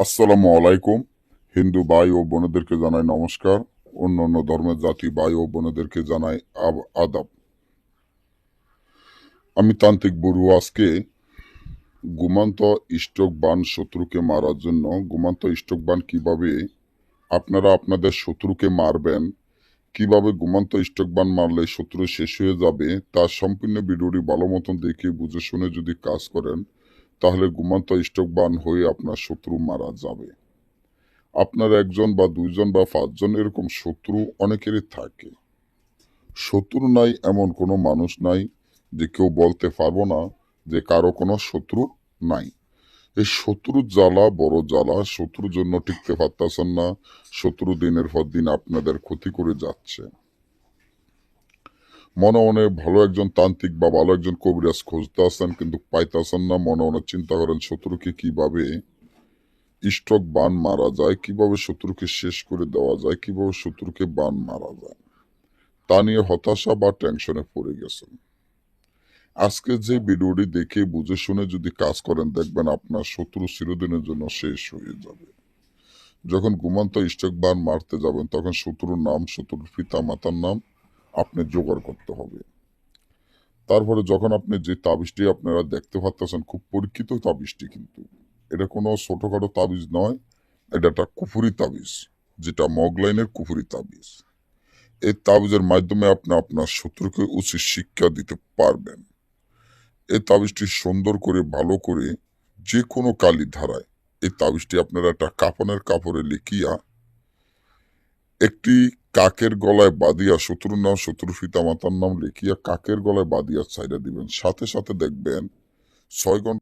আসসালামু আলাইকুম। হিন্দু ভাই ও বোনেদেরকে জানাই নমস্কার। অন্যান্য ধর্মের জাতি ভাই ও বোনেদেরকে জানাই আদাব। আমি তান্ত্রিক বড়ু। আজকে ঘুমন্ত স্ট্রোক বান শত্রুকে মারার জন্য ঘুমন্ত স্ট্রোক বান কিভাবে আপনারা আপনাদের শত্রুকে মারবেন, কিভাবে ঘুমন্ত স্ট্রোক বান মারলে শত্রু শেষ হয়ে যাবে, তার সম্পূর্ণ ভিডিওটি ভালো মতন দেখে বুঝে শুনে যদি কাজ করেন, তাহলে ঘুমন্ত স্ট্রোক বান হয়ে আপনার শত্রু মারা যাবে। আপনার একজন বা দুইজন বা পাঁচজন এরকম শত্রু অনেকেরই থাকে। শত্রু নাই এমন কোনো মানুষ নাই যে কেউ বলতে পারবো না যে কারো কোনো শত্রু নাই। এই শত্রুর জ্বালা বড় জ্বালা। শত্রুর জন্য টিকতে পারতেছেন না। শত্রু দিনের পর দিন আপনাদের ক্ষতি করে যাচ্ছে। মনে মনে ভালো একজন তান্ত্রিক বা ভালো একজন কবিরাজ খুঁজতে আসেন, কিন্তু পাইতেছেন না। মনে মনে চিন্তা করেন শত্রুকে কিভাবে স্ট্রোক বান মারা যায়, কিভাবে শত্রুকে শেষ করে দেওয়া যায়, কিভাবে শত্রুকে বান মারা যায়, তা নিয়ে হতাশা বা টেনশনে পড়ে গেছেন। আজকে যে ভিডিওটি দেখে বুঝে শুনে যদি কাজ করেন, দেখবেন আপনার শত্রু চিরদিনের জন্য শেষ হয়ে যাবে। যখন ঘুমন্ত স্ট্রোক বান মারতে যাবেন, তখন শত্রুর নাম, শত্রুর পিতা মাতার নাম আপনি জোগাড় করতে হবে। তারপরে যখন আপনি যে তাবিজটি আপনারা দেখতে পাচ্ছেন, খুব পরীক্ষিত তাবিজটি, কিন্তু এটা কোনো ছোটখাটো তাবিজ নয়। এটা একটা কুফুরি তাবিজ, যেটা মগলাইনের কুফুরি তাবিজ। এই তাবিজের মাধ্যমে আপনি আপনার শত্রুকে উচিত শিক্ষা দিতে পারবেন। এই তাবিজটি সুন্দর করে ভালো করে যে কোনো কালি ধারায় এই তাবিজটি আপনারা একটা কাপনের কাপড়ে লিখিয়া একটি কাকের গলায় বাঁধিয়া, শত্রুর নাম, শত্রুর পিতা মাতার নাম লিখিয়া কাকের গলায় বাঁধিয়া ছাইড়া দিবেন। সাথে সাথে দেখবেন 6 ঘন্টা